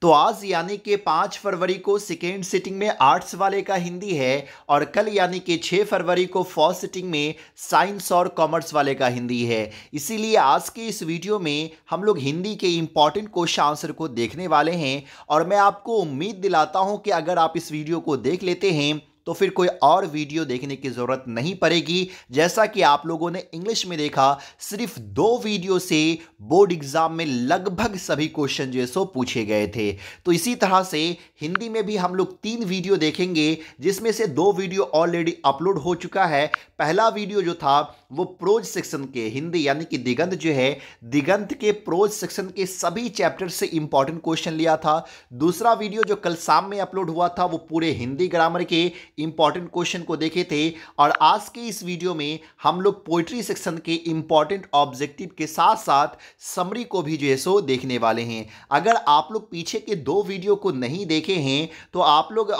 तो आज यानी कि 5 फरवरी को सेकेंड सिटिंग में आर्ट्स वाले का हिंदी है और कल यानी कि 6 फरवरी को फर्स्ट सिटिंग में साइंस और कॉमर्स वाले का हिंदी है। इसीलिए आज के इस वीडियो में हम लोग हिंदी के इंपॉर्टेंट क्वेश्चन आंसर को देखने वाले हैं और मैं आपको उम्मीद दिलाता हूं कि अगर आप इस वीडियो को देख लेते हैं तो फिर कोई और वीडियो देखने की जरूरत नहीं पड़ेगी। जैसा कि आप लोगों ने इंग्लिश में देखा, सिर्फ 2 वीडियो से बोर्ड एग्जाम में लगभग सभी क्वेश्चन जो है सो पूछे गए थे। तो इसी तरह से हिंदी में भी हम लोग 3 वीडियो देखेंगे, जिसमें से 2 वीडियो ऑलरेडी अपलोड हो चुका है। पहला वीडियो जो था वो प्रोज सेक्शन के हिंदी यानी कि दिगंत जो है, दिगंत के प्रोज सेक्शन के सभी चैप्टर से इंपॉर्टेंट क्वेश्चन लिया था। दूसरा वीडियो जो कल शाम में अपलोड हुआ था वो पूरे हिंदी ग्रामर के इंपॉर्टेंट क्वेश्चन को देखे थे। और आज के इस वीडियो में हम लोग पोइट्री सेक्शन के इंपॉर्टेंट ऑब्जेक्टिव के साथ साथ समरी को भी जो है सो देखने वाले हैं। अगर आप लोग पीछे के 2 वीडियो को नहीं देखे हैं तो आप लोग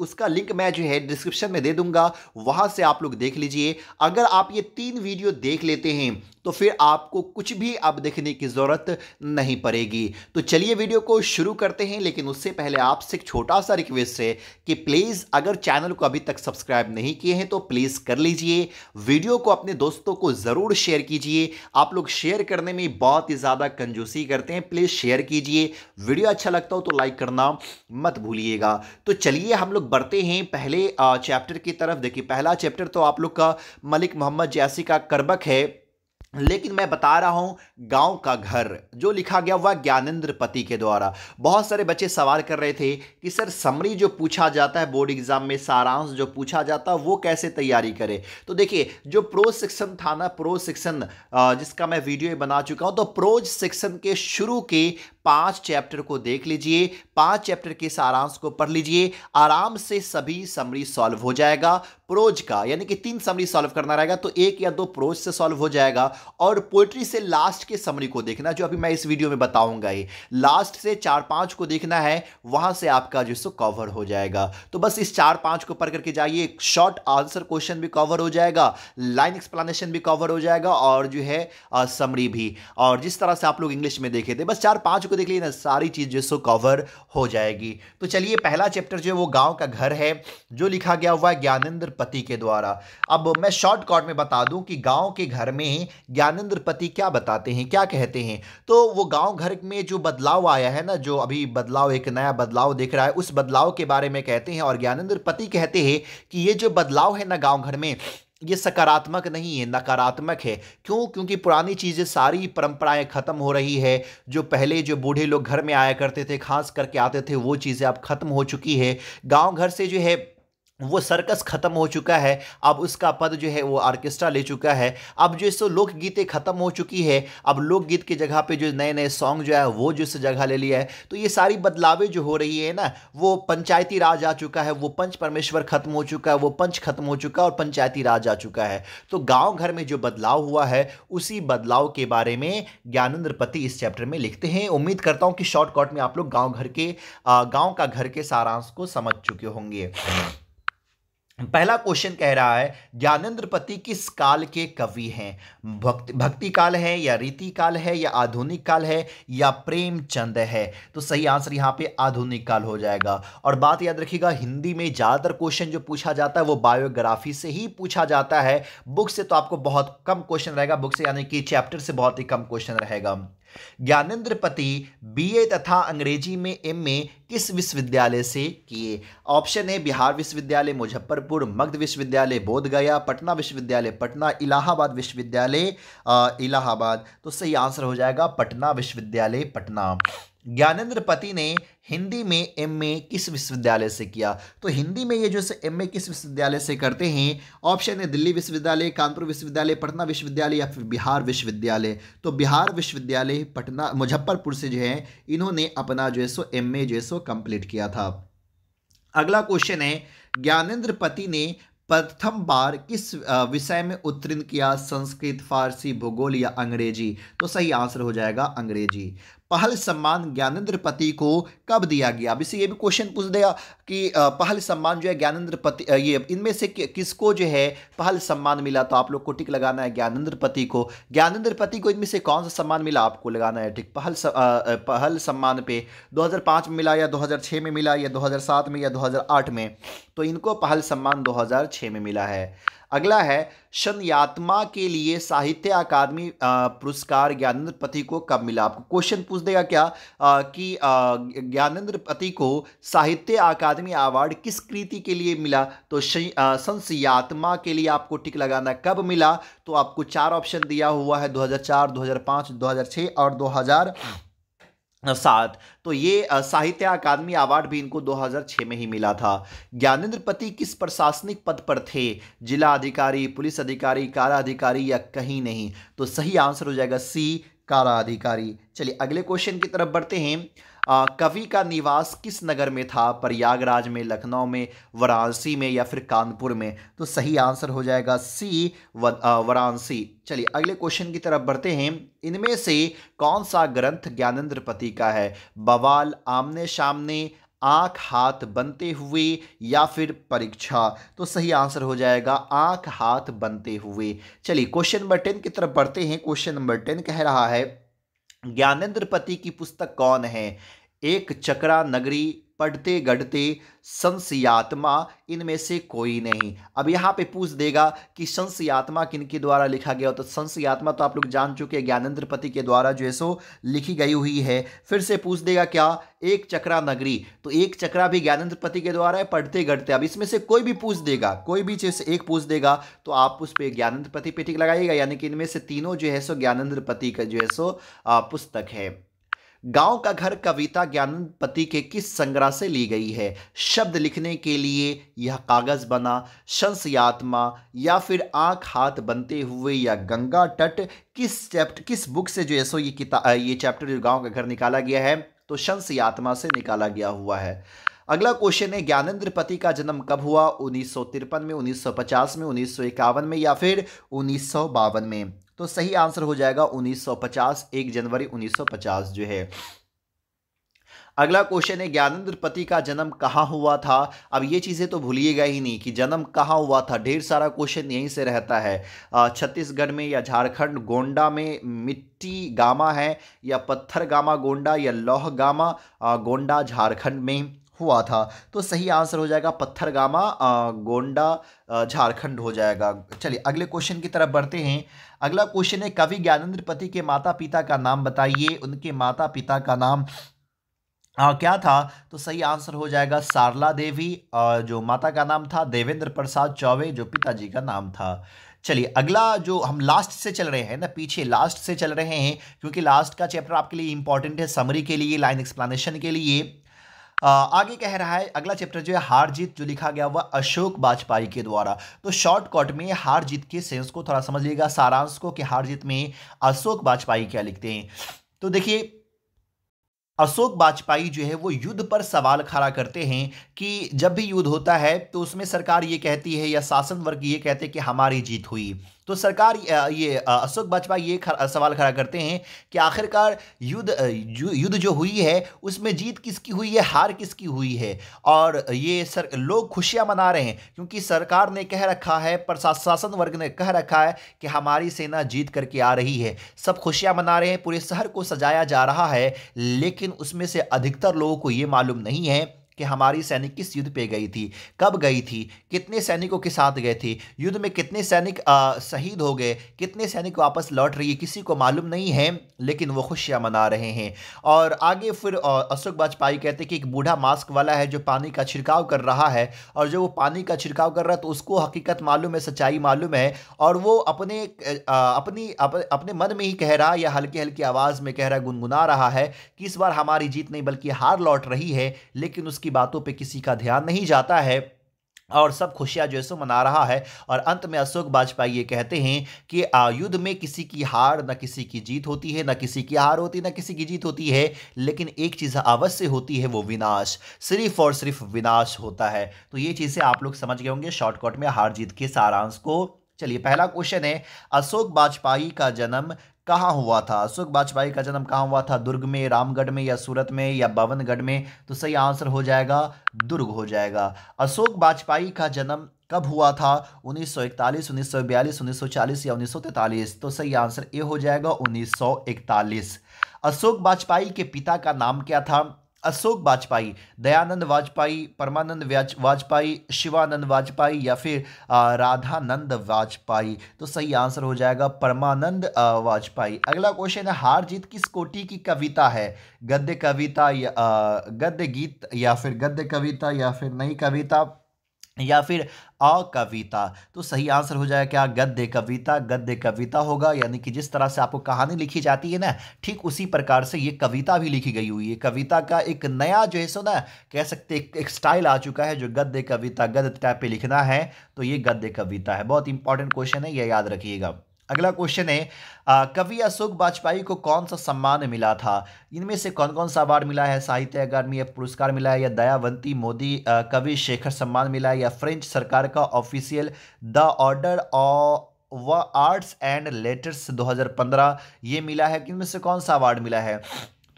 उसका लिंक मैं जो है डिस्क्रिप्शन में दे दूंगा, वहां से आप लोग देख लीजिए। अगर आप ये 3 वीडियो देख लेते हैं तो फिर आपको कुछ भी अब देखने की जरूरत नहीं पड़ेगी। तो चलिए वीडियो को शुरू करते हैं, लेकिन उससे पहले आपसे एक छोटा सा रिक्वेस्ट है कि प्लीज अगर चैनल को अभी तक सब्सक्राइब नहीं किए हैं तो प्लीज कर लीजिए। वीडियो को अपने दोस्तों को जरूर शेयर कीजिए। आप लोग शेयर करने में बहुत ही ज्यादा कंजूसी करते हैं, प्लीज शेयर कीजिए। वीडियो अच्छा लगता हो तो लाइक करना मत भूलिएगा। तो चलिए हम लोग बढ़ते हैं पहले चैप्टर की तरफ। देखिए पहला चैप्टर तो आप लोग का मलिक मोहम्मद जैसी का करबक है, लेकिन मैं बता रहा हूं गांव का घर जो लिखा गया हुआ ज्ञानेंद्र पति के द्वारा। बहुत सारे बच्चे सवाल कर रहे थे कि सर समरी जो पूछा जाता है बोर्ड एग्जाम में, सारांश जो पूछा जाता है वो कैसे तैयारी करें। तो देखिए जो प्रोज सेक्शन था ना, प्रोज सेक्शन जिसका मैं वीडियो बना चुका हूं, तो प्रोज सेक्शन के शुरू के 5 चैप्टर को देख लीजिए, 5 चैप्टर के सारांश को पढ़ लीजिए, आराम से सभी समरी सॉल्व हो जाएगा। प्रोज का यानी कि 3 समरी सॉल्व करना रहेगा तो 1 या 2 प्रोज से सॉल्व हो जाएगा। और पोएट्री से लास्ट के समरी को देखना, जो अभी मैं इस वीडियो में बताऊंगा ही, लास्ट से 4-5 को देखना है, वहां से आपका जो सो कवर हो जाएगा। तो बस इस 4-5 को पढ़ करके जाइए, शॉर्ट आंसर क्वेश्चन भी कवर हो जाएगा, लाइन एक्सप्लेनेशन भी कवर हो जाएगा और जो है समरी भी। और जिस तरह से आप लोग इंग्लिश में देखे थे, बस 4-5 को देख लीजिए ना, सारी चीज जो सो कवर हो जाएगी। तो चलिए पहला चैप्टर जो है वो गांव का घर है, जो लिखा गया हुआ है ज्ञानेंद्र पति के द्वारा। अब मैं शॉर्टकट में बता दूं कि गांव के घर में ज्ञानेंद्र पति क्या बताते हैं, क्या कहते हैं। तो वो गांव घर में जो बदलाव आया है ना, जो अभी बदलाव, एक नया बदलाव दिख रहा है, उस बदलाव के बारे में कहते हैं। और ज्ञानेंद्र पति कहते हैं कि ये जो बदलाव है ना गांव घर में, ये सकारात्मक नहीं है, नकारात्मक है। क्यों? क्योंकि पुरानी चीजें, सारी परंपराएं खत्म हो रही है। जो पहले जो बूढ़े लोग घर में आया करते थे, खास करके आते थे, वो चीजें अब खत्म हो चुकी है। गांव घर से जो है वो सर्कस खत्म हो चुका है, अब उसका पद जो है वो ऑर्केस्ट्रा ले चुका है। अब जो सो लोकगीतें खत्म हो चुकी है, अब लोकगीत की जगह पे जो नए नए सॉन्ग जो है वो जो जगह ले लिया है। तो ये सारी बदलावें जो हो रही है ना, वो पंचायती राज आ चुका है, वो पंच परमेश्वर खत्म हो चुका है, वो पंच खत्म हो चुका है और पंचायती राज आ चुका है। तो गांव घर में जो बदलाव हुआ है, उसी बदलाव के बारे में ज्ञानेंद्र पति इस चैप्टर में लिखते हैं। उम्मीद करता हूं कि शॉर्टकट में आप लोग गांव का घर के सारांश को समझ चुके होंगे। पहला क्वेश्चन कह रहा है ज्ञानेंद्र पति किस काल के कवि हैं। भक्ति काल है या रीति काल है या आधुनिक काल है या प्रेमचंद है। तो सही आंसर यहां पे आधुनिक काल हो जाएगा। और बात याद रखिएगा, हिंदी में ज्यादातर क्वेश्चन जो पूछा जाता है वो बायोग्राफी से ही पूछा जाता है। बुक से तो आपको बहुत कम क्वेश्चन रहेगा, बुक से यानी कि चैप्टर से बहुत ही कम क्वेश्चन रहेगा। ज्ञानेंद्र पति बीए तथा अंग्रेजी में एमए किस विश्वविद्यालय से किए। ऑप्शन है बिहार विश्वविद्यालय मुजफ्फरपुर, मगध विश्वविद्यालय बोध गया, पटना विश्वविद्यालय पटना, इलाहाबाद विश्वविद्यालय इलाहाबाद। तो सही आंसर हो जाएगा पटना विश्वविद्यालय पटना। ज्ञानेंद्र पति ने हिंदी में एमए किस विश्वविद्यालय से किया। तो हिंदी में ये जो एमए किस विश्वविद्यालय से करते हैं, ऑप्शन है दिल्ली विश्वविद्यालय, कानपुर विश्वविद्यालय, पटना विश्वविद्यालय या फिर बिहार विश्वविद्यालय। तो बिहार विश्वविद्यालय पटना मुजफ्फरपुर से जो है इन्होंने अपना जो है सो एमए जो है सो कंप्लीट किया था। अगला क्वेश्चन है ज्ञानेंद्र पति ने प्रथम बार किस विषय में उत्तीर्ण किया, संस्कृत, फारसी, भूगोल या अंग्रेजी। तो सही आंसर हो जाएगा अंग्रेजी। पहल सम्मान ज्ञानेंद्र पति को कब दिया गया? अब इसे ये भी क्वेश्चन पूछ देगा कि पहल सम्मान जो है ज्ञानेंद्र पति, ये इनमें से किसको जो है पहल सम्मान मिला? तो आप लोग को टिक लगाना है ज्ञानेंद्र पति को। ज्ञानेंद्र पति को इनमें से कौन सा सम्मान मिला? आपको लगाना है टिक। पहल सम्मान पे 2005 में मिला या 2006 में मिला या 2007 में या 2008 में? तो इनको पहल सम्मान 2006 में मिला है। अगला है शन्यात्मा के लिए साहित्य अकादमी पुरस्कार ज्ञानेंद्र पति को कब मिला? आपको क्वेश्चन पूछ देगा क्या कि ज्ञानेंद्र पति को साहित्य अकादमी अवार्ड किस कृति के लिए मिला? तो संस्यात्मा के लिए आपको टिक लगाना है। कब मिला? तो आपको 4 ऑप्शन दिया हुआ है, 2004, 2005, 2006 और 2007। तो ये साहित्य अकादमी अवार्ड भी इनको 2006 में ही मिला था। ज्ञानेंद्र पति किस प्रशासनिक पद पर थे? जिला अधिकारी, पुलिस अधिकारी, कारा अधिकारी या कहीं नहीं? तो सही आंसर हो जाएगा सी, कारा अधिकारी। चलिए अगले क्वेश्चन की तरफ बढ़ते हैं। कवि का निवास किस नगर में था? प्रयागराज में, लखनऊ में, वाराणसी में या फिर कानपुर में? तो सही आंसर हो जाएगा सी, वाराणसी। चलिए अगले क्वेश्चन की तरफ बढ़ते हैं। इनमें से कौन सा ग्रंथ ज्ञानेंद्र पति का है? बवाल, आमने सामने, आंख हाथ बनते हुए या फिर परीक्षा? तो सही आंसर हो जाएगा आंख हाथ बनते हुए। चलिए क्वेश्चन नंबर 10 की तरफ बढ़ते हैं। क्वेश्चन नंबर 10 कह रहा है ज्ञानेंद्र पति की पुस्तक कौन है? एक चक्रा नगरी, पढ़ते गढ़ते, संशयात्मा, इनमें से कोई नहीं। अब यहाँ पे पूछ देगा कि संशयात्मा किनके द्वारा लिखा गया हो? तो संशयात्मा तो आप लोग जान चुके हैं ज्ञानेंद्र पति के द्वारा जो है सो लिखी गई हुई है। फिर से पूछ देगा क्या? एक चक्रा नगरी। तो एक चक्रा भी ज्ञानेंद्र पति के द्वारा है, पढ़ते गढ़ते। अब इसमें से कोई भी पूछ देगा, कोई भी चीज एक पूछ देगा तो आप उस पर ज्ञानेंद्र पति पे टिक लगाइएगा, यानी कि इनमें से तीनों जो है सो ज्ञानेंद्र पति का जो है सो पुस्तक है। गांव का घर कविता ज्ञानेंद्र पति के किस संग्रह से ली गई है? शब्द लिखने के लिए, यह कागज बना, संशयात्मा या फिर आंख हाथ बनते हुए या गंगा तट? किस बुक से जो है सो ये चैप्टर जो गांव का घर निकाला गया है? तो संशयात्मा से निकाला गया हुआ है। अगला क्वेश्चन है ज्ञानेंद्र पति का जन्म कब हुआ? 1953 में, 1950 में, 1951 में या फिर 1952 में? तो सही आंसर हो जाएगा 1950, 1 जनवरी 1950 जो है। अगला क्वेश्चन है ज्ञानेंद्र पति का जन्म कहाँ हुआ था? अब ये चीज़ें तो भूलिएगा ही नहीं कि जन्म कहाँ हुआ था। ढेर सारा क्वेश्चन यहीं से रहता है। छत्तीसगढ़ में या झारखंड, गोंडा में मिट्टी गामा है या पत्थर गामा गोंडा या लौह गामा गोंडा झारखंड में हुआ था? तो सही आंसर हो जाएगा पत्थर गामा गोंडा झारखंड हो जाएगा। चलिए अगले क्वेश्चन की तरफ बढ़ते हैं। अगला क्वेश्चन है कवि ज्ञानेंद्र पति के माता पिता का नाम बताइए। उनके माता पिता का नाम क्या था? तो सही आंसर हो जाएगा सारला देवी, जो माता का नाम था, देवेंद्र प्रसाद चौबे जो पिताजी का नाम था। चलिए अगला जो हम लास्ट से चल रहे हैं ना, पीछे लास्ट से चल रहे हैं क्योंकि लास्ट का चैप्टर आपके लिए इंपॉर्टेंट है, समरी के लिए, लाइन एक्सप्लेनेशन के लिए। आगे कह रहा है अगला चैप्टर जो है हार जीत, जो लिखा गया हुआ अशोक वाजपेयी के द्वारा। तो शॉर्टकट में हार जीत के सेंस को थोड़ा समझ लीजिएगा, सारांश को कि हार जीत में अशोक वाजपेयी क्या लिखते हैं। तो देखिए अशोक वाजपेयी जो है वो युद्ध पर सवाल खड़ा करते हैं कि जब भी युद्ध होता है तो उसमें सरकार ये कहती है या शासन वर्ग ये कहते हैं कि हमारी जीत हुई। तो सरकार अशोक वाजपेयी ये सवाल खड़ा करते हैं कि आखिरकार युद्ध जो हुई है उसमें जीत किसकी हुई है, हार किसकी हुई है? और ये लोग खुशियां मना रहे हैं क्योंकि सरकार ने कह रखा है, प्रशासन वर्ग ने कह रखा है कि हमारी सेना जीत करके आ रही है। सब खुशियां मना रहे हैं, पूरे शहर को सजाया जा रहा है, लेकिन उसमें से अधिकतर लोगों को ये मालूम नहीं है कि हमारी सैनिक किस युद्ध पे गई थी, कब गई थी, कितने सैनिकों के साथ गए थे, युद्ध में कितने सैनिक शहीद हो गए, कितने सैनिक वापस लौट रही है, किसी को मालूम नहीं है, लेकिन वो खुशियां मना रहे हैं। और आगे फिर अशोक वाजपेयी कहते हैं कि एक बूढ़ा मास्क वाला है जो पानी का छिड़काव कर रहा है, और जो वो पानी का छिड़काव कर रहा है तो उसको हकीकत मालूम है, सच्चाई मालूम है, और वो अपने मन में ही कह रहा है या हल्की हल्की आवाज़ में कह रहा है, गुनगुना रहा है कि इस बार हमारी जीत नहीं बल्कि हार लौट रही है। लेकिन की बातों पे किसी का ध्यान नहीं जाता है और सब खुशियां जो है सो मना रहा है। और अंत में अशोक वाजपेयी ये कहते हैं कि युद्ध में किसी की हार न किसी की जीत होती है, न किसी की हार होती है, न किसी की जीत होती है, लेकिन एक चीज़ अवश्य होती है, वो विनाश, सिर्फ और सिर्फ विनाश होता है। तो ये चीज़ें आप लोग समझ गए होंगे शॉर्टकट में हार जीत के सारांश को। चलिए पहला क्वेश्चन है अशोक वाजपेयी का जन्म कहाँ हुआ था? अशोक वाजपेयी का जन्म कहाँ हुआ था? दुर्ग में, रामगढ़ में या सूरत में या भवनगढ़ में? तो सही आंसर हो जाएगा दुर्ग हो जाएगा। अशोक वाजपेयी का जन्म कब हुआ था? 1941, 1942, 1940 या 1943? तो सही आंसर ए हो जाएगा 1941। अशोक वाजपेयी के पिता का नाम क्या था? अशोक वाजपेयी, दयानंद वाजपेयी, परमानंद वाजपेयी, शिवानंद वाजपेयी या फिर राधानंद वाजपेयी? तो सही आंसर हो जाएगा परमानंद वाजपेयी। अगला क्वेश्चन है, हार जीत किस कोटि की कविता है? गद्य कविता या गद्य गीत या फिर गद्य कविता या फिर नई कविता या फिर अकविता? तो सही आंसर हो जाएगा क्या? गद्य कविता। गद्य कविता होगा, यानी कि जिस तरह से आपको कहानी लिखी जाती है ना, ठीक उसी प्रकार से ये कविता भी लिखी गई हुई है। कविता का एक नया जो है सो ना कह सकते एक स्टाइल आ चुका है, जो गद्य कविता, गद्य टाइप पे लिखना है, तो ये गद्य कविता है। बहुत इंपॉर्टेंट क्वेश्चन है, ये याद रखिएगा। अगला क्वेश्चन है, कवि अशोक वाजपेयी को कौन सा सम्मान मिला था? इनमें से कौन कौन सा अवार्ड मिला है? साहित्य अकादमी पुरस्कार मिला है, या दयावंती मोदी कवि शेखर सम्मान मिला है, या फ्रेंच सरकार का ऑफिशियल द ऑर्डर व आर्ट्स एंड लेटर्स 2015 ये मिला है? कि इनमें से कौन सा अवार्ड मिला है?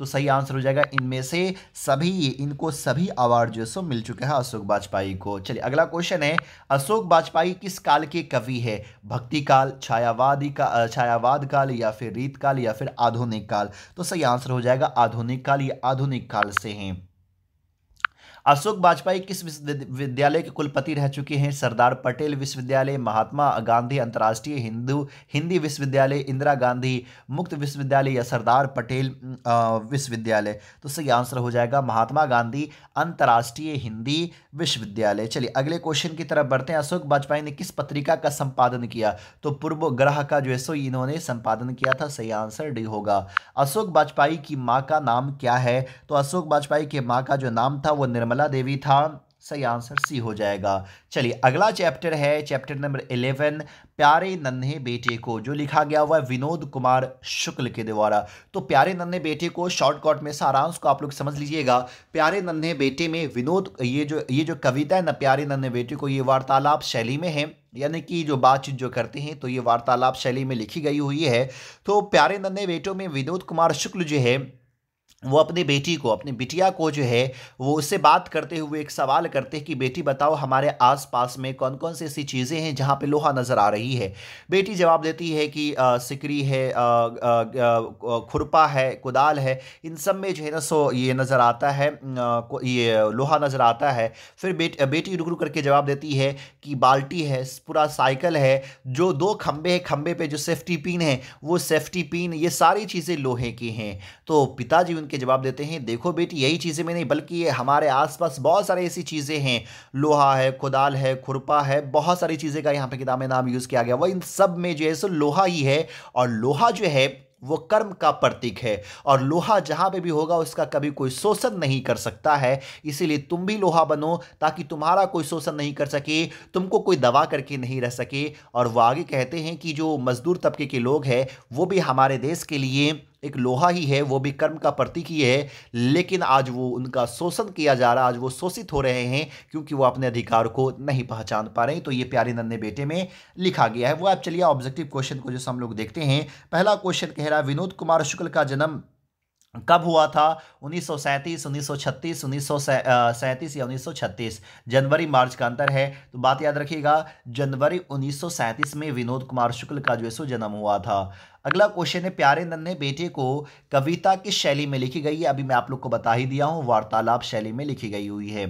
तो सही आंसर हो जाएगा इनमें से सभी, इनको सभी अवार्ड जो है सो मिल चुके हैं अशोक वाजपेयी को। चलिए अगला क्वेश्चन है, अशोक वाजपेयी किस काल के कवि है? भक्ति काल, छायावाद काल या फिर रीत काल या फिर आधुनिक काल? तो सही आंसर हो जाएगा आधुनिक काल, ये आधुनिक काल से हैं। अशोक वाजपेयी किस विश्वविद्यालय के कुलपति रह चुके हैं? सरदार पटेल विश्वविद्यालय, महात्मा गांधी अंतर्राष्ट्रीय हिंदी विश्वविद्यालय, इंदिरा गांधी मुक्त विश्वविद्यालय या सरदार पटेल विश्वविद्यालय? तो सही आंसर हो जाएगा महात्मा गांधी अंतर्राष्ट्रीय हिंदी विश्वविद्यालय। चलिए अगले क्वेश्चन की तरफ बढ़ते हैं। अशोक वाजपेयी ने किस पत्रिका का संपादन किया? तो पूर्व ग्रह का जो है सो इन्होंने संपादन किया था। सही आंसर डी होगा। अशोक वाजपेयी की माँ का नाम क्या है? तो अशोक वाजपेयी के माँ का जो नाम था वो निर्मला देवी था। सही आंसर सी हो जाएगा। चलिए अगला चैप्टर है चैप्टर नंबर 11, प्यारे नन्हे बेटे को, जो लिखा गया हुआ है विनोद कुमार शुक्ल के द्वारा। तो प्यारे नन्हे बेटे को शॉर्टकट में सारांश को आप लोग समझ लीजिएगा। प्यारे नन्हे बेटे में विनोद, ये जो कविता है ना प्यारे नन्हे बेटे को, ये वार्तालाप शैली में है, यानी कि जो बातचीत जो करते हैं तो ये वार्तालाप शैली में लिखी गई हुई है। तो प्यारे नन्हे बेटों में विनोद कुमार शुक्ल जो है वो अपनी बेटी को, अपनी बिटिया को जो है वो उससे बात करते हुए एक सवाल करते हैं कि बेटी बताओ हमारे आसपास में कौन कौन सी ऐसी चीज़ें हैं जहाँ पे लोहा नज़र आ रही है। बेटी जवाब देती है कि सिकरी है, खुरपा है, कुदाल है, इन सब में जो है ना सो ये नज़र आता है, ये लोहा नज़र आता है। फिर बेटी रुक रुक करके जवाब देती है कि बाल्टी है, पूरा साइकिल है, जो दो खंबे हैं, खंबे पे जो सेफ्टी पिन है वो सेफ्टी पिन, ये सारी चीज़ें लोहे की हैं। तो पिताजी उनके जवाब देते हैं देखो बेटी यही चीज़ें में नहीं बल्कि ये हमारे आसपास बहुत सारी ऐसी चीज़ें हैं, लोहा है, कुदाल है, खुरपा है, बहुत सारी चीज़ें का यहाँ पे किताब में नाम यूज़ किया गया। वह इन सब में जो है सो लोहा ही है, और लोहा जो है वो कर्म का प्रतीक है, और लोहा जहां पे भी होगा उसका कभी कोई शोषण नहीं कर सकता है। इसीलिए तुम भी लोहा बनो ताकि तुम्हारा कोई शोषण नहीं कर सके, तुमको कोई दबा करके नहीं रह सके। और वो आगे कहते हैं कि जो मजदूर तबके के लोग हैं वो भी हमारे देश के लिए एक लोहा ही है, वो भी कर्म का प्रतीक ही है, लेकिन आज वो उनका शोषण किया जा रहा है, आज वो शोषित हो रहे हैं क्योंकि वो अपने अधिकार को नहीं पहचान पा रहे हैं। तो ये प्यारे नन्हे बेटे में लिखा गया है वो। आप चलिए ऑब्जेक्टिव क्वेश्चन को जो हम लोग देखते हैं। पहला क्वेश्चन कह रहा है विनोद कुमार शुक्ल का जन्म कब हुआ था? 1937, 1936, 1937 या 1936? जनवरी मार्च का अंतर है, तो बात याद रखिएगा, जनवरी 1937 में विनोद कुमार शुक्ल का जो है सो जन्म हुआ था। अगला क्वेश्चन है प्यारे नन्हे बेटे को कविता किस शैली में लिखी गई है? अभी मैं आप लोग को बता ही दिया हूं, वार्तालाप शैली में लिखी गई हुई है।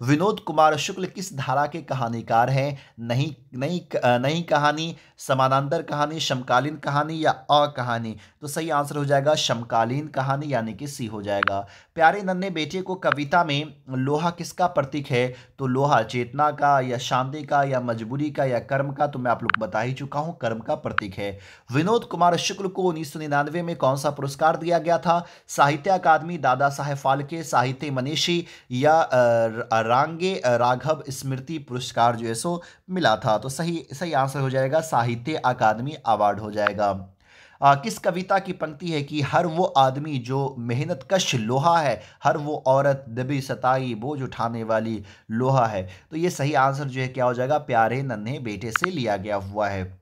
विनोद कुमार शुक्ल किस धारा के कहानीकार हैं? नई कहानी, समानांतर कहानी, समकालीन कहानी या अकहानी? तो सही आंसर हो जाएगा समकालीन कहानी, यानी कि सी हो जाएगा। प्यारे नन्हे बेटे को कविता में लोहा किसका प्रतीक है? तो लोहा चेतना का या शांति का या मजबूरी का या कर्म का? तो मैं आप लोग को बता ही चुका हूं, कर्म का प्रतीक है। विनोद कुमार शुक्ल को 1999 में कौन सा पुरस्कार दिया गया था? साहित्य अकादमी, दादा साहेब फाल्के, साहित्य मनीषी या रांगे राघव स्मृति पुरस्कार जो है सो मिला था? तो सही आंसर हो जाएगा साहित्य अकादमी अवार्ड हो जाएगा। किस कविता की पंक्ति है कि हर वो आदमी जो मेहनतकश लोहा है, हर वो औरत दबी सताई बोझ उठाने वाली लोहा है? तो ये सही आंसर जो है क्या हो जाएगा? प्यारे नन्हे बेटे से लिया गया हुआ है।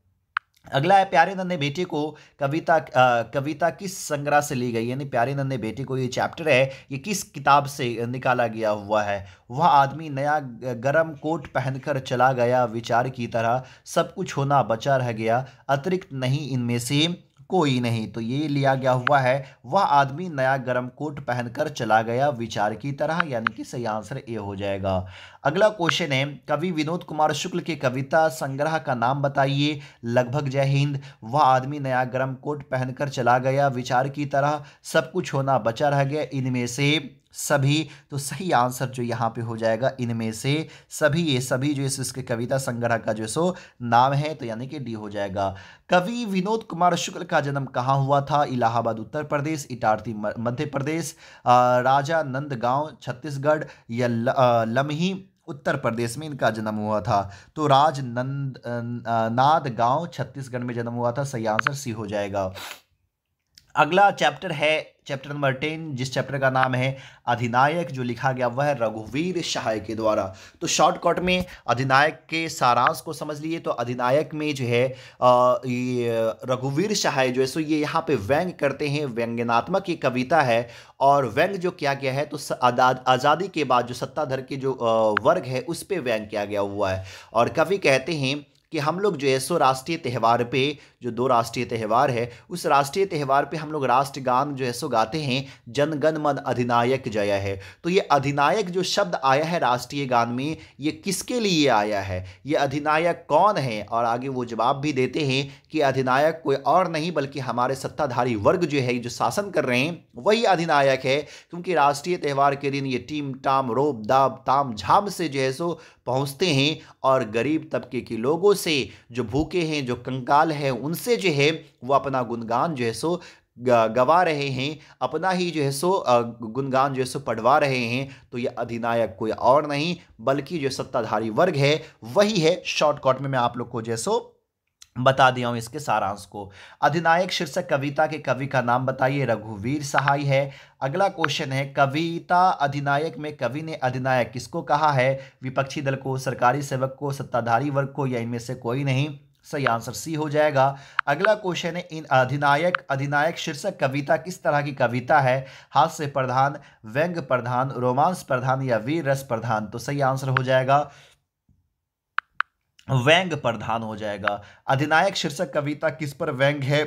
अगला है प्यारे नन्हे बेटे को कविता किस संग्रह से ली गई, यानी प्यारे नन्हे बेटे को ये चैप्टर है, ये किस किताब से निकाला गया हुआ है। वह आदमी नया गरम कोट पहनकर चला गया, विचार की तरह सब कुछ होना बचा रह गया, अतिरिक्त नहीं इनमें से कोई नहीं। तो ये लिया गया हुआ है, वह आदमी नया गरम कोट पहनकर चला गया, विचार की तरह, यानी कि सही आंसर ए हो जाएगा। अगला क्वेश्चन है कवि विनोद कुमार शुक्ल के कविता संग्रह का नाम बताइए। लगभग जय हिंद, वह आदमी नया गरम कोट पहनकर चला गया, विचार की तरह, सब कुछ होना बचा रह गया, इनमें से सभी। तो सही आंसर जो यहाँ पे हो जाएगा इनमें से सभी, ये सभी जो इसके कविता संग्रह का जो सो नाम है, तो यानी कि डी हो जाएगा। कवि विनोद कुमार शुक्ल का जन्म कहाँ हुआ था। इलाहाबाद उत्तर प्रदेश, इटारसी मध्य प्रदेश, राजा नंदगांव छत्तीसगढ़, या लमही उत्तर प्रदेश में इनका जन्म हुआ था। तो नाद गांव छत्तीसगढ़ में जन्म हुआ था, सही आंसर सी हो जाएगा। अगला चैप्टर है चैप्टर नंबर 10, जिस चैप्टर का नाम है अधिनायक, जो लिखा गया वह है रघुवीर सहाय के द्वारा। तो शॉर्टकट में अधिनायक के सारांश को समझ लिए। तो अधिनायक में जो है ये रघुवीर सहाय जो है सो ये यहाँ पे व्यंग करते हैं, व्यंग्यात्मक ये कविता है। और व्यंग जो किया गया है तो आज़ादी के बाद जो सत्ताधर के जो वर्ग है उस पर व्यंग किया गया हुआ है। और कवि कहते हैं कि हम लोग जो है सो राष्ट्रीय त्यौहार पे, जो 2 राष्ट्रीय त्यौहार है, उस राष्ट्रीय त्यौहार पे हम लोग राष्ट्रगान जो है सो गाते हैं, जन गण मन अधिनायक जय है। तो ये अधिनायक जो शब्द आया है राष्ट्रीय गान में, ये किसके लिए आया है, ये अधिनायक कौन है। और आगे वो जवाब भी देते हैं कि अधिनायक कोई और नहीं बल्कि हमारे सत्ताधारी वर्ग जो है, जो शासन कर रहे हैं, वही अधिनायक है। क्योंकि राष्ट्रीय त्यौहार के दिन ये टीम टाम रोब दाब ताम झाम से जो है सो पहुँचते हैं, और गरीब तबके के लोगों से, जो भूखे हैं, जो कंकाल हैं, उनसे जो है वो अपना गुणगान जो है सो गवा रहे हैं, अपना ही जो है सो गुणगान जो है सो पढ़वा रहे हैं। तो ये अधिनायक कोई और नहीं बल्कि जो सत्ताधारी वर्ग है वही है। शॉर्टकट में मैं आप लोग को जो है सो बता दिया हूं इसके सारांश को। अधिनायक शीर्षक कविता के कवि का नाम बताइए। रघुवीर सहाय है। अगला क्वेश्चन है कविता अधिनायक में कवि ने अधिनायक किसको कहा है। विपक्षी दल को, सरकारी सेवक को, सत्ताधारी वर्ग को, या इनमें से कोई नहीं। सही आंसर सी हो जाएगा। अगला क्वेश्चन है इन अधिनायक शीर्षक कविता किस तरह की कविता है। हास्य प्रधान, व्यंग प्रधान, रोमांस प्रधान, या वीर रस प्रधान। तो सही आंसर हो जाएगा व्यंग प्रधान हो जाएगा। अधिनायक शीर्षक कविता किस पर व्यंग है।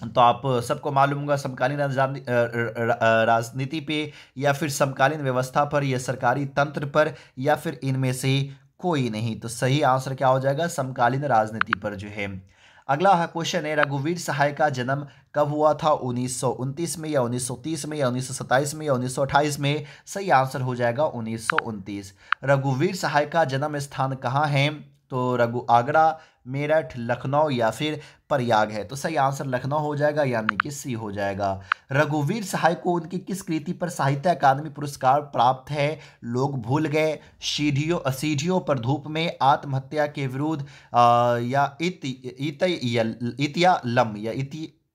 तो आप सबको मालूम होगा समकालीन राजनीति पे, या फिर समकालीन व्यवस्था पर, या सरकारी तंत्र पर, या फिर इनमें से कोई नहीं। तो सही आंसर क्या हो जाएगा, समकालीन राजनीति पर जो है। अगला क्वेश्चन है रघुवीर सहाय का जन्म कब हुआ था। 1929 में, या 1930 में, या 1927 में, या 1928 में। सही आंसर हो जाएगा 1929। रघुवीर सहाय का जन्म स्थान कहाँ है। तो आगरा, मेरठ, लखनऊ, या फिर प्रयाग है। तो सही आंसर लखनऊ हो जाएगा, यानी कि सी हो जाएगा। रघुवीर सहाय को उनकी किस कृति पर साहित्य अकादमी पुरस्कार प्राप्त है। लोग भूल गए, सीढ़ियों पर धूप में, आत्महत्या के विरुद्ध, या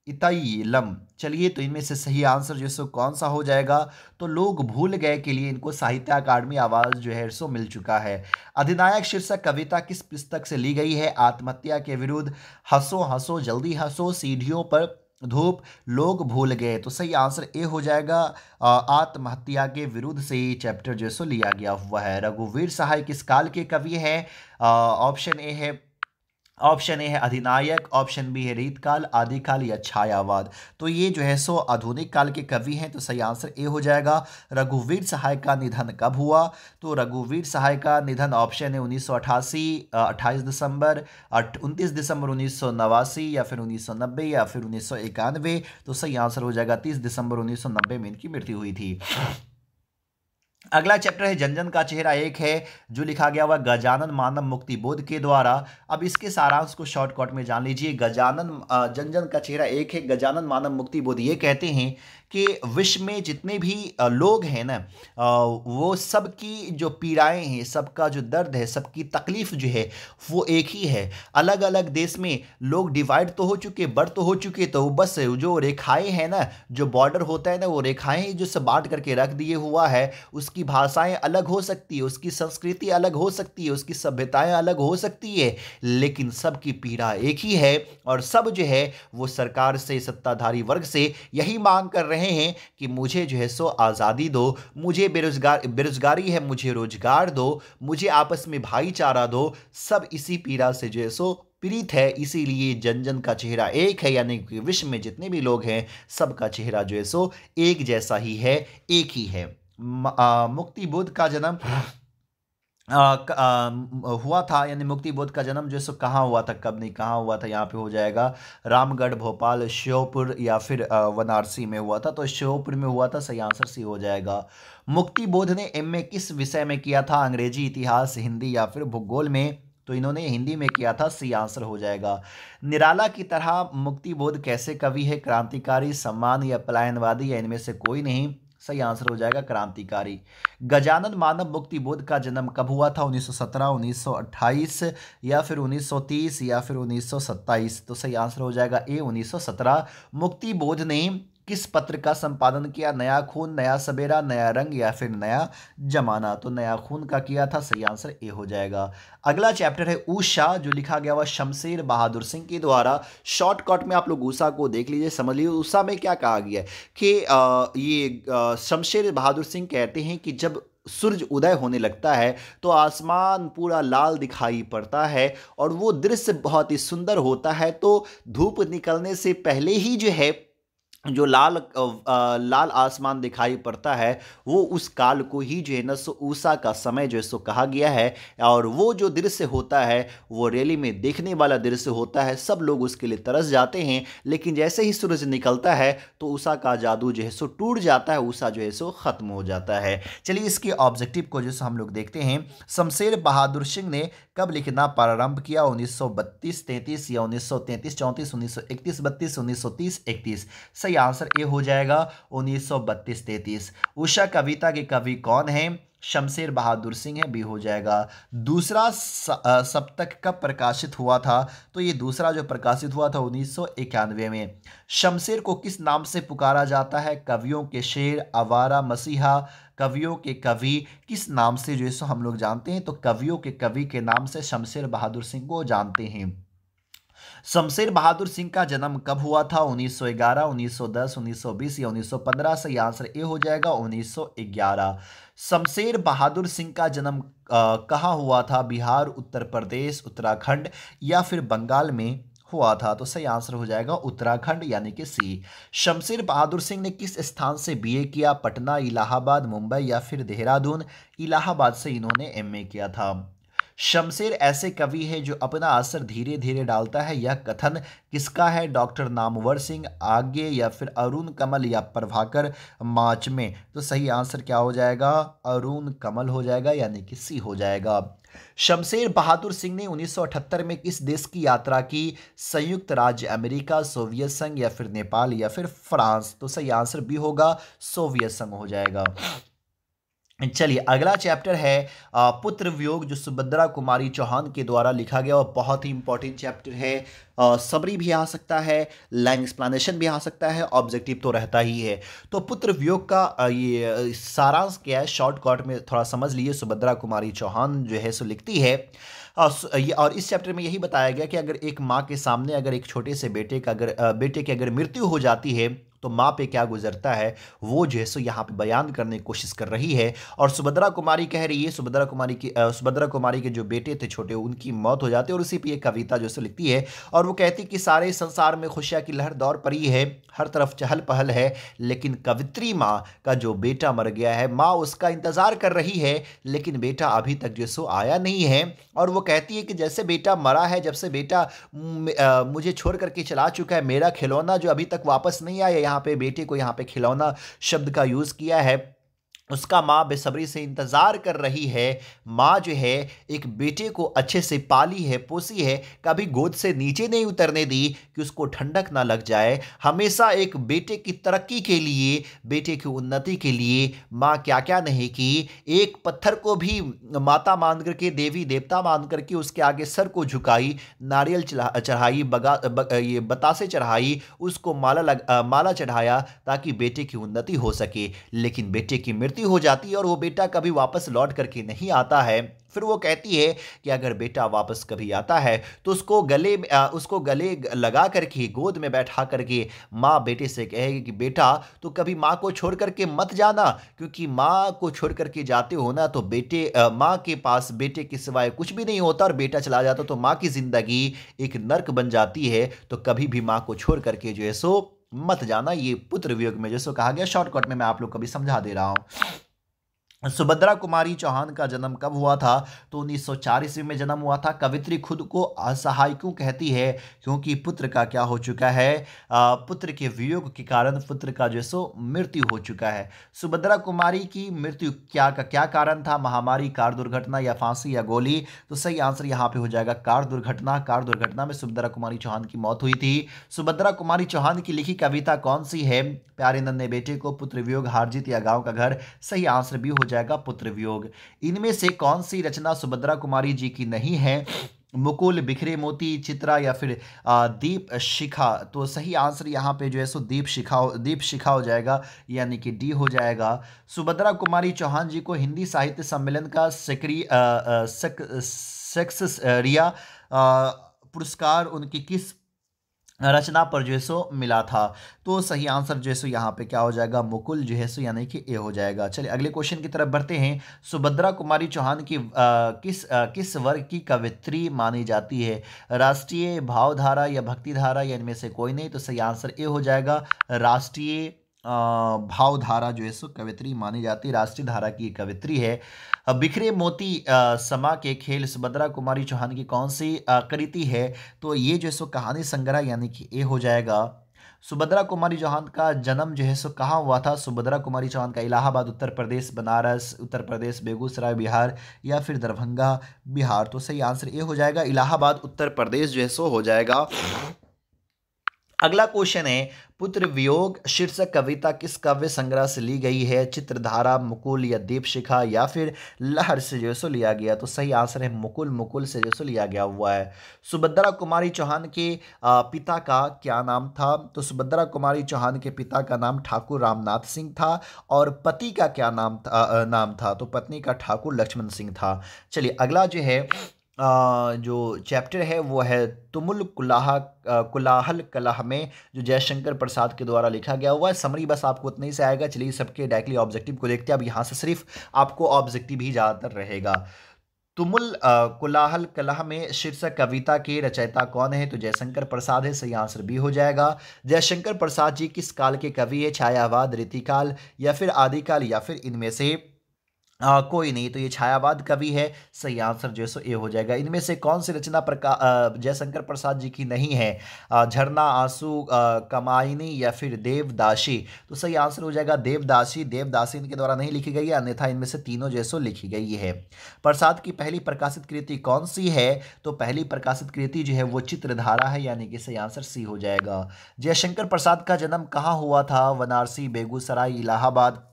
इतयलम। चलिए, तो इनमें से सही आंसर जो सो कौन सा हो जाएगा। तो लोग भूल गए के लिए इनको साहित्य अकादमी अवार्ड जो है सो मिल चुका है। अधिनायक शीर्षक कविता किस पुस्तक से ली गई है। आत्महत्या के विरुद्ध, हंसो हंसो जल्दी हंसो, सीढ़ियों पर धूप, लोग भूल गए। तो सही आंसर ए हो जाएगा, आत्महत्या के विरुद्ध से ये चैप्टर जो सो लिया गया हुआ है। रघुवीर सहाय किस काल के कवि हैं। ऑप्शन ए है अधिनायक, ऑप्शन बी है रीतकाल, आदिकाल, या छायावाद। तो ये जो है सो आधुनिक काल के कवि हैं। तो सही आंसर ए हो जाएगा। रघुवीर सहाय का निधन कब हुआ। तो रघुवीर सहाय का निधन ऑप्शन है 1988, 28 दिसंबर, 29 दिसंबर 1989, या फिर 1990, या फिर 1991। तो सही आंसर हो जाएगा 30 दिसंबर 1990 में इनकी मृत्यु हुई थी। अगला चैप्टर है जन जन का चेहरा एक है, जो लिखा गया हुआ गजानन मानव मुक्ति बोध के द्वारा। अब इसके सारांश को शॉर्टकट में जान लीजिए। जन जन का चेहरा एक है, गजानन मानव मुक्ति बोध ये कहते हैं कि विश्व में जितने भी लोग हैं ना, वो सबकी जो पीड़ाएं हैं, सबका जो दर्द है, सबकी तकलीफ जो है वो एक ही है। अलग अलग देश में लोग डिवाइड तो हो चुके, बढ़ तो हो चुके, तो बस जो रेखाएं हैं ना, जो बॉर्डर होता है ना, वो रेखाएं जो सब बांट करके रख दिए हुआ है। उसकी भाषाएं अलग हो सकती है, उसकी संस्कृति अलग हो सकती है, उसकी सभ्यताएं अलग हो सकती है, लेकिन सबकी पीड़ा एक ही है। और सब जो है वो सरकार से, सत्ताधारी वर्ग से यही मांग कर रहे हैं कि मुझे जो है सो आज़ादी दो, मुझे बेरोजगारी है, मुझे रोजगार दो, मुझे आपस में भाईचारा दो। सब इसी पीड़ा से जो है सो पीड़ित है, इसीलिए जन जन का चेहरा एक है, यानी कि विश्व में जितने भी लोग हैं सबका चेहरा जो है सो एक जैसा ही है, एक ही है। मुक्ति बोध का जन्म हुआ था, यानी मुक्ति बोध का जन्म जो है सो कहाँ हुआ था, कब नहीं, कहाँ हुआ था, यहाँ पे हो जाएगा रामगढ़, भोपाल, श्योपुर या फिर वाराणसी में हुआ था। तो श्योपुर में हुआ था, सही आंसर सी हो जाएगा। मुक्ति बोध ने एमए किस विषय में किया था, अंग्रेजी, इतिहास, हिंदी या फिर भूगोल में? तो इन्होंने हिंदी में किया था, सी आंसर हो जाएगा। निराला की तरह मुक्ति बोध कैसे कवि है, क्रांतिकारी, सम्मान या पलायनवादी या इनमें से कोई नहीं? सही आंसर हो जाएगा क्रांतिकारी। गजानन मानव मुक्ति बोध का जन्म कब हुआ था, 1917, 1928 या फिर 1930 या फिर 1927? तो सही आंसर हो जाएगा ए, 1917। मुक्ति बोध ने किस पत्र का संपादन किया, नया खून, नया सवेरा, नया रंग या फिर नया जमाना? तो नया खून का किया था, सही आंसर ए हो जाएगा। अगला चैप्टर है ऊषा, जो लिखा गया हुआ शमशेर बहादुर सिंह के द्वारा। शॉर्टकट में आप लोग ऊषा को देख लीजिए, समझ लीजिए ऊषा में क्या कहा गया है कि शमशेर बहादुर सिंह कहते हैं कि जब सूरज उदय होने लगता है तो आसमान पूरा लाल दिखाई पड़ता है और वो दृश्य बहुत ही सुंदर होता है। तो धूप निकलने से पहले ही जो है जो लाल आसमान दिखाई पड़ता है, वो उस काल को ही जो है ना सो ऊषा का समय जो है सो कहा गया है। और वो जो दृश्य होता है वो रैली में देखने वाला दृश्य होता है, सब लोग उसके लिए तरस जाते हैं, लेकिन जैसे ही सूरज निकलता है तो ऊषा का जादू जो है सो टूट जाता है, ऊषा जो है सो खत्म हो जाता है। चलिए इसके ऑब्जेक्टिव को जो हम लोग देखते हैं। शमशेर बहादुर सिंह ने कब लिखना प्रारंभ किया, 1932-33 या 1933-34, 1931-32, 1930-31? सही आंसर ए हो जाएगा 1932-33। उषा कविता के कवि कौन है, शमशेर बहादुर सिंह है, बी हो जाएगा। दूसरा सप्तक कब प्रकाशित हुआ था, तो ये दूसरा जो प्रकाशित हुआ था 1991 में। शमशेर को किस नाम से पुकारा जाता है, कवियों के शेर, आवारा, मसीहा, कवियों के कवि, किस नाम से जो है सो हम लोग जानते हैं? तो कवियों के कवि के नाम से शमशेर बहादुर सिंह को जानते हैं। शमशेर बहादुर सिंह का जन्म कब हुआ था, 1911, 1910, 1920 या 1915? सही आंसर ए हो जाएगा 1911। शमशेर बहादुर सिंह का जन्म कहाँ हुआ था, बिहार, उत्तर प्रदेश, उत्तराखंड या फिर बंगाल में हुआ था? तो सही आंसर हो जाएगा उत्तराखंड, यानी कि सी। शमशेर बहादुर सिंह ने किस स्थान से बीए किया, पटना, इलाहाबाद, मुंबई या फिर देहरादून? इलाहाबाद से इन्होंने एमए किया था। शमशेर ऐसे कवि है जो अपना असर धीरे धीरे डालता है, यह कथन किसका है, डॉक्टर नामवर सिंह, आगे या फिर अरुण कमल या प्रभाकर माच में? तो सही आंसर क्या हो जाएगा, अरुण कमल हो जाएगा, यानी कि सी हो जाएगा। शमशेर बहादुर सिंह ने 1978 में किस देश की यात्रा की, संयुक्त राज्य अमेरिका, सोवियत संघ या फिर नेपाल या फिर फ्रांस? तो सही आंसर भी होगा सोवियत संघ हो जाएगा। चलिए अगला चैप्टर है पुत्र वियोग, जो सुभद्रा कुमारी चौहान के द्वारा लिखा गया और बहुत ही इंपॉर्टेंट चैप्टर है। समरी भी आ सकता है, लैंग एक्सप्लेनेशन भी आ सकता है, ऑब्जेक्टिव तो रहता ही है। तो पुत्र वियोग का ये सारांश क्या है, शॉर्टकट में थोड़ा समझ लीजिए। सुभद्रा कुमारी चौहान जो है सो लिखती है और इस चैप्टर में यही बताया गया कि अगर एक माँ के सामने अगर एक छोटे से बेटे की अगर मृत्यु हो जाती है तो माँ पे क्या गुजरता है, वो जो है सो यहाँ पे बयान करने की कोशिश कर रही है। और सुभद्रा कुमारी कह रही है, सुभद्रा कुमारी के जो बेटे थे छोटे, उनकी मौत हो जाती है और उसी पे ये कविता जो सो लिखती है। और वो कहती कि सारे संसार में खुशियाँ की लहर दौड़ पड़ी है, हर तरफ चहल पहल है, लेकिन कवित्री माँ का जो बेटा मर गया है, माँ उसका इंतजार कर रही है लेकिन बेटा अभी तक जो सो आया नहीं है। और वो कहती है कि जैसे बेटा मरा है, जब से बेटा मुझे छोड़ करके चला चुका है, मेरा खिलौना जो अभी तक वापस नहीं आया, यहाँ पे बेटे को यहाँ पे खिलौना शब्द का यूज किया है। उसका माँ बेसब्री से इंतज़ार कर रही है। माँ जो है एक बेटे को अच्छे से पाली है, पोसी है, कभी गोद से नीचे नहीं उतरने दी कि उसको ठंडक ना लग जाए। हमेशा एक बेटे की तरक्की के लिए, बेटे की उन्नति के लिए माँ क्या-क्या नहीं की। एक पत्थर को भी माता मान कर के, देवी देवता मान कर के उसके आगे सर को झुकाई, नारियल चढ़ाई, ये बतासे चढ़ाई, उसको माला चढ़ाया ताकि बेटे की उन्नति हो सके। लेकिन बेटे की मृत्यु हो जाती है और वो बेटा कभी वापस लौट करके नहीं आता है। फिर वो कहती है कि अगर बेटा वापस कभी आता है तो उसको गले लगा करके, गोद में बैठा करके माँ बेटे से कहेगी कि बेटा तो कभी माँ को छोड़ करके मत जाना, क्योंकि माँ को छोड़ करके जाते हो ना तो माँ के पास बेटे के सिवाय कुछ भी नहीं होता, और बेटा चला जाता तो माँ की जिंदगी एक नर्क बन जाती है। तो कभी भी माँ को छोड़ करके जो है सो मत जाना। ये पुत्र वियोग में जैसो कहा गया। शॉर्टकट में मैं आप लोग को भी समझा दे रहा हूं। सुभद्रा कुमारी चौहान का जन्म कब हुआ था? तो 1904 ईस्वी में जन्म हुआ था। कवित्री खुद को असहाय क्यों कहती है? क्योंकि पुत्र का क्या हो चुका है, पुत्र के वियोग के कारण पुत्र का जो है सो मृत्यु हो चुका है। सुभद्रा कुमारी की मृत्यु का क्या कारण था? महामारी, कार दुर्घटना या फांसी या गोली? तो सही आंसर यहाँ पे हो जाएगा कार दुर्घटना। कार दुर्घटना में सुभद्रा कुमारी चौहान की मौत हुई थी। सुभद्रा कुमारी चौहान की लिखी कविता कौन सी है? प्यारे नन्हे बेटे को, पुत्र वियोग, हार जीत या गांव का घर? सही आंसर भी हो जाएगा पुत्र वियोग। इनमें से कौन सी रचना सुभद्रा कुमारी जी की नहीं है? मुकुल, बिखरे मोती, चित्रा या फिर दीप शिखा? तो सही आंसर यहाँ पे जो है सो दीप शिखा हो जाएगा, यानी कि डी हो जाएगा। सुभद्रा कुमारी चौहान जी को हिंदी साहित्य सम्मेलन का सेक्सरिया पुरस्कार उनकी किस रचना पर जो है सो मिला था? तो सही आंसर जो है सो यहाँ पे क्या हो जाएगा? मुकुल जो है सो, यानी कि ए हो जाएगा। चलिए अगले क्वेश्चन की तरफ बढ़ते हैं। सुभद्रा कुमारी चौहान की किस वर्ग की कवित्री मानी जाती है? राष्ट्रीय, भावधारा या भक्तिधारा या इनमें से कोई नहीं? तो सही आंसर ए हो जाएगा, राष्ट्रीय भावधारा जो है सो कवित्री मानी जाती है, राष्ट्रीय धारा की कवित्री है। बिखरे मोती समा के खेल सुभद्रा कुमारी चौहान की कौन सी कृति है? तो ये जो है सो कहानी संग्रह, यानी कि ए हो जाएगा। सुभद्रा कुमारी चौहान का जन्म जो है सो कहाँ हुआ था? सुभद्रा कुमारी चौहान का इलाहाबाद उत्तर प्रदेश, बनारस उत्तर प्रदेश, बेगूसराय बिहार या फिर दरभंगा बिहार? तो सही आंसर ए हो जाएगा, इलाहाबाद उत्तर प्रदेश जो है सो हो जाएगा। अगला क्वेश्चन है, पुत्र वियोग शीर्षक कविता किस काव्य संग्रह से ली गई है? चित्रधारा, मुकुल या दीपशिखा या फिर लहर से जो सो लिया गया? तो सही आंसर है मुकुल, मुकुल से जो सो लिया गया हुआ है। सुभद्रा कुमारी चौहान के पिता का क्या नाम था? तो सुभद्रा कुमारी चौहान के पिता का नाम ठाकुर रामनाथ सिंह था, और पति का क्या नाम था? तो पत्नी का ठाकुर लक्ष्मण सिंह था। चलिए अगला जो है जो चैप्टर है वो है तुमुल कुलाहल कलह में, जो जयशंकर प्रसाद के द्वारा लिखा गया हुआ है। समरी बस आपको उतना ही से आएगा। चलिए सबके डायरेक्टली ऑब्जेक्टिव को देखते हैं। अब यहाँ से सिर्फ आपको ऑब्जेक्टिव ही ज़्यादातर रहेगा। तुमुल कुलाहल कलह में शीर्षक कविता के रचयिता कौन है? तो जयशंकर प्रसाद है, सही आंसर भी हो जाएगा। जयशंकर प्रसाद जी किस काल के कवि है? छायावाद, रीतिकाल या फिर आदिकाल या फिर इनमें से कोई नहीं? तो ये छायावाद कवि है, सही आंसर जो है सो ए हो जाएगा। इनमें से कौन सी रचना जयशंकर प्रसाद जी की नहीं है? झरना, आंसू, कमायनी या फिर देवदासी? तो सही आंसर हो जाएगा देवदासी। देवदासी इनके द्वारा नहीं लिखी गई है, अन्यथा इनमें से तीनों जो है सो लिखी गई है। प्रसाद की पहली प्रकाशित कृति कौन सी है? तो पहली प्रकाशित कृति जो है वो चित्रधारा है, यानी कि सही आंसर सी हो जाएगा। जयशंकर प्रसाद का जन्म कहाँ हुआ था? वाराणसी, बेगूसराय, इलाहाबाद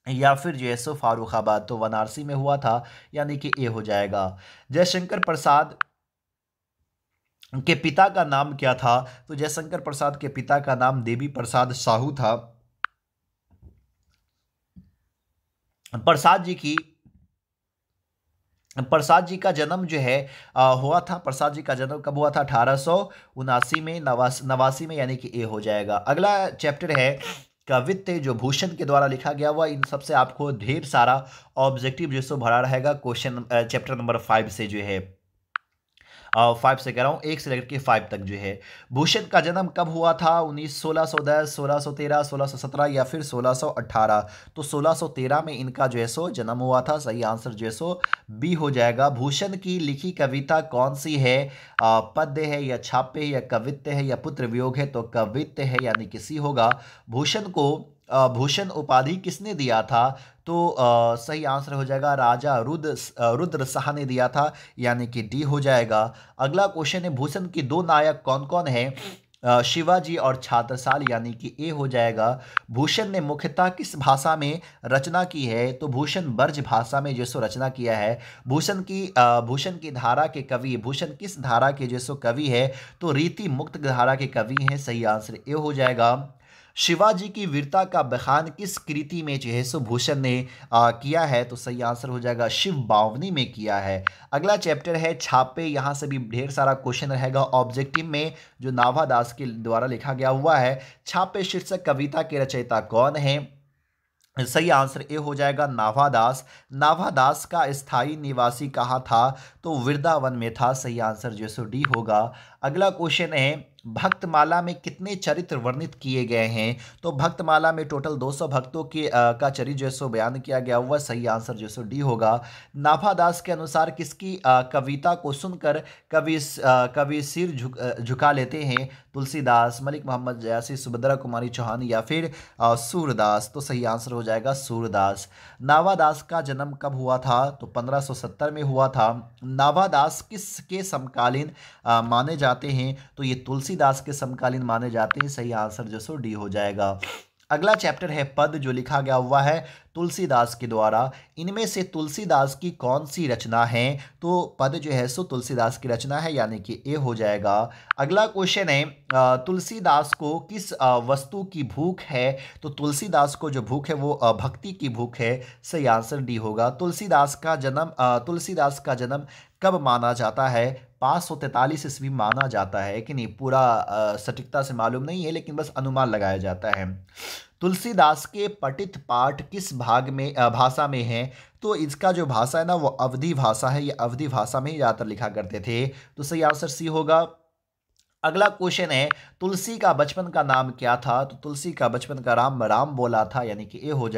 या फिर जो है सो फारुखाबाद? तो वाराणसी में हुआ था, यानी कि ए हो जाएगा। जयशंकर प्रसाद के पिता का नाम क्या था? तो जयशंकर प्रसाद के पिता का नाम देवी प्रसाद साहू था। प्रसाद जी का जन्म जो है हुआ था, प्रसाद जी का जन्म कब हुआ था? 1879 में, नवासी में, यानी कि ए हो जाएगा। अगला चैप्टर है कवित्त, जो भूषण के द्वारा लिखा गया हुआ। इन सबसे आपको ढेर सारा ऑब्जेक्टिव जो सो भरा रहेगा क्वेश्चन चैप्टर नंबर 5 से जो है 5 से कह रहा हूँ, 1 से लेकर के 5 तक जो है। भूषण का जन्म कब हुआ था? 1610, 1613, 1617 या फिर 1618? तो 1613 में इनका जो है सो जन्म हुआ था, सही आंसर जो है सो बी हो जाएगा। भूषण की लिखी कविता कौन सी है? पद्य है या छापे है या कवित्त है या पुत्र वियोग है? तो कवित्त है, यानी कि सी होगा। भूषण को भूषण उपाधि किसने दिया था? तो सही आंसर हो जाएगा राजा रुद्र शाह ने दिया था, यानी कि डी हो जाएगा। अगला क्वेश्चन है भूषण के दो नायक कौन कौन है? शिवाजी और छात्रसाल, यानी कि ए हो जाएगा। भूषण ने मुख्यतः किस भाषा में रचना की है? तो भूषण ब्रज भाषा में जैसो रचना किया है। भूषण की धारा के कवि, भूषण किस धारा के जैसो कवि है? तो रीति मुक्त धारा के कवि हैं। सही आंसर ए हो जाएगा। शिवाजी की वीरता का बखान किस कृति में जो है सो भूषण ने किया है? तो सही आंसर हो जाएगा शिव बावनी में किया है। अगला चैप्टर है छापे। यहाँ से भी ढेर सारा क्वेश्चन रहेगा ऑब्जेक्टिव में, जो नाभादास के द्वारा लिखा गया हुआ है। छापे शीर्षक कविता के रचयिता कौन है? सही आंसर ए हो जाएगा नाभादास। नाभादास का स्थायी निवासी कहाँ था? तो वृंदावन में था। सही आंसर जो सो डी होगा। अगला क्वेश्चन है भक्तमाला में कितने चरित्र वर्णित किए गए हैं? तो भक्तमाला में टोटल 200 भक्तों के का चरित्र जो सो बयान किया गया हुआ। सही आंसर जो सो डी होगा। नाभादास के अनुसार किसकी कविता को सुनकर कवि सिर झुका लेते हैं? तुलसीदास, मलिक मोहम्मद जैसी, सुभद्रा कुमारी चौहान या फिर सूरदास। तो सही आंसर हो जाएगा सूरदास। नाभादास का जन्म कब हुआ था? तो 1570 में हुआ था। नाभादास किसके समकालीन माने जाते हैं? तो ये तुलसीदास के समकालीन माने जाते हैं। सही आंसर जो सो डी हो जाएगा। अगला चैप्टर है पद, जो लिखा गया हुआ है तुलसीदास के द्वारा। इनमें से तुलसीदास की कौन सी रचना है? तो पद जो है सो तुलसीदास की रचना है, यानी कि ए हो जाएगा। अगला क्वेश्चन है तुलसीदास को किस वस्तु की भूख है? तो तुलसीदास को जो भूख है वो भक्ति की भूख है। सही आंसर डी होगा। तुलसीदास का जन्म कब माना जाता है? 543 ईस्वी माना जाता है कि नहीं, पूरा सटीकता से मालूम नहीं है, लेकिन बस अनुमान लगाया जाता है। तुलसीदास के पठित पाठ किस भाषा में है? तो इसका जो भाषा है ना वो अवधी भाषा है। ये अवधी भाषा में ही ज़्यादातर लिखा करते थे। तो सही आंसर सी होगा। अगला क्वेश्चन है तुलसी का बचपन का नाम क्या था? तो तुलसी का बचपन का राम राम बोला था, यानी कि ए हो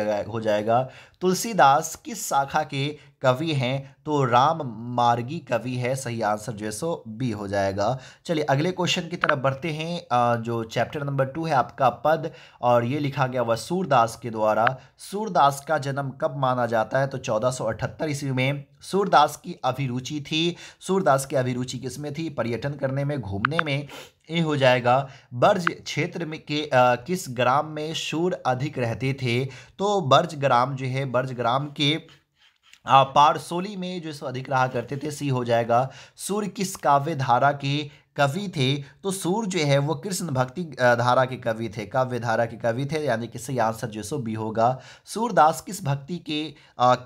जाएगा। तुलसीदास किस शाखा के कवि हैं? तो राम मार्गी कवि है। सही आंसर जो है सो बी हो जाएगा। चलिए अगले क्वेश्चन की तरफ बढ़ते हैं, जो चैप्टर नंबर 2 है आपका पद, और ये लिखा गया हुआ सूरदास के द्वारा। सूरदास का जन्म कब माना जाता है? तो 1478 ईस्वी में सूरदास की अभिरुचि थी। सूरदास की अभिरुचि किसमें थी? पर्यटन करने में, घूमने में। ये हो जाएगा। ब्रज क्षेत्र में के किस ग्राम में शूर अधिक रहते थे? तो ब्रज ग्राम के पारसोली में जो सो अधिक रहा करते थे। सी हो जाएगा। सूर किस काव्य धारा के कवि थे? तो सूर जो है वो कृष्ण भक्ति धारा के कवि थे, काव्य धारा के कवि थे, यानी कि सही आंसर जो सो बी होगा। सूरदास किस भक्ति के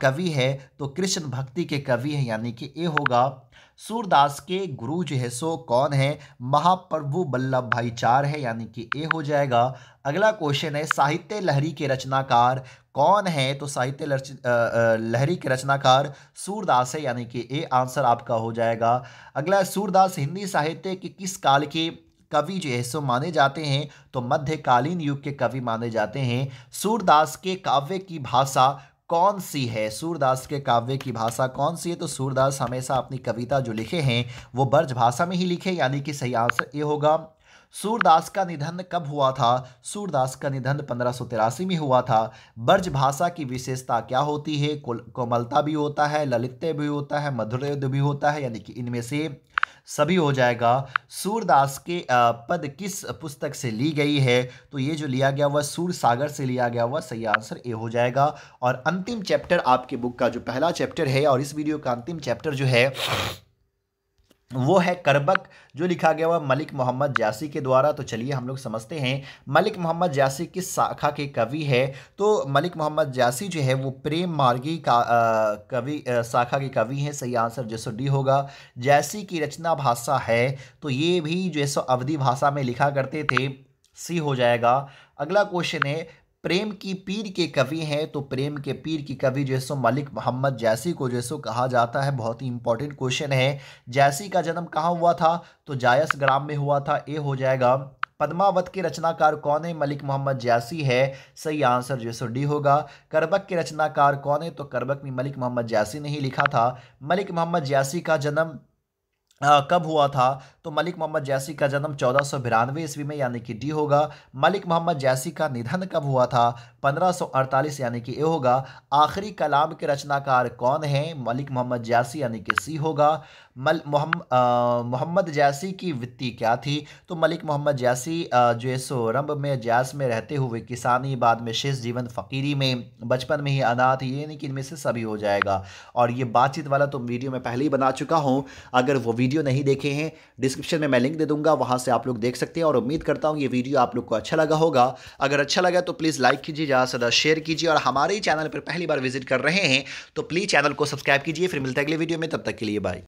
कवि है? तो कृष्ण भक्ति के कवि है, यानी कि ए होगा। सूरदास के गुरु जो है सो कौन है? महाप्रभु वल्लभ भाई चार है, यानी कि ए हो जाएगा। अगला क्वेश्चन है साहित्य लहरी के रचनाकार कौन है? तो साहित्य लहरी के रचनाकार सूरदास है, यानी कि ए आंसर आपका हो जाएगा। अगला सूरदास हिंदी साहित्य के किस काल के कवि जो है सो माने जाते हैं? तो मध्यकालीन युग के कवि माने जाते हैं। सूरदास के काव्य की भाषा कौन सी है? सूरदास के काव्य की भाषा कौन सी है? तो सूरदास हमेशा अपनी कविता जो लिखे हैं वो ब्रज भाषा में ही लिखे, यानी कि सही आंसर ए होगा। सूरदास का निधन कब हुआ था? सूरदास का निधन 1583 में हुआ था। ब्रज भाषा की विशेषता क्या होती है? कोमलता भी होता है, ललित्य भी होता है, मधुर भी होता है, यानी कि इनमें से सभी हो जाएगा। सूरदास के पद किस पुस्तक से ली गई है? तो ये जो लिया गया हुआ सूर सागर से लिया गया हुआ। सही आंसर ए हो जाएगा। और अंतिम चैप्टर आपके बुक का जो पहला चैप्टर है और इस वीडियो का अंतिम चैप्टर जो है वो है करबक, जो लिखा गया हुआ मलिक मोहम्मद जासी के द्वारा। तो चलिए हम लोग समझते हैं मलिक मोहम्मद जासी किस शाखा के कवि है। तो मलिक मोहम्मद जासी जो है वो प्रेम मार्गी का कवि शाखा के कवि हैं। सही आंसर जो सो डी होगा। जासी की रचना भाषा है, तो ये भी जो है सो अवधी भाषा में लिखा करते थे। सी हो जाएगा। अगला क्वेश्चन है प्रेम की पीर के कवि हैं। तो प्रेम के पीर की कवि जो है सो मलिक मोहम्मद जैसी को जो है सो कहा जाता है। बहुत ही इंपॉर्टेंट क्वेश्चन है। जैसी का जन्म कहाँ हुआ था? तो जायस ग्राम में हुआ था। ए हो जाएगा। पद्मावत के रचनाकार कौन है? मलिक मोहम्मद जैसी है। सही आंसर जो है सो डी होगा। करबक के रचनाकार कौन है? तो करबक में मलिक मोहम्मद जैसी ने ही लिखा था। मलिक मोहम्मद जैसी का जन्म कब हुआ था? तो मलिक मोहम्मद जैसी का जन्म 1492 ईस्वी में यानी कि डी होगा। मलिक मोहम्मद जैसी का निधन कब हुआ था? 1548 यानी कि ए होगा। आखिरी कलाम के रचनाकार कौन है? मलिक मोहम्मद जैसी यानी कि सी होगा। मोहम्मद जैसी की वृत्ति क्या थी? तो मलिक मोहम्मद जैसी जो है सो रंब में जैस में रहते हुए किसानी, बाद में शेष जीवन फ़कीरी में, बचपन में ही अनाथ, ये नहीं कि इनमें से सभी हो जाएगा। और ये बातचीत वाला तो वीडियो मैं पहले ही बना चुका हूँ, अगर वो वीडियो नहीं देखे हैं डिस्क्रिप्शन में मैं लिंक दे दूंगा, वहाँ से आप लोग देख सकते हैं। और उम्मीद करता हूँ ये वीडियो आप लोग को अच्छा लगा होगा। अगर अच्छा लगा तो प्लीज़ लाइक कीजिए, ज़्यादा से ज़्यादा शेयर कीजिए, और हमारे चैनल पर पहली बार विजिट कर रहे हैं तो प्लीज़ चैनल को सब्सक्राइब कीजिए। फिर मिलता है अगले वीडियो में, तब तक के लिए बाय।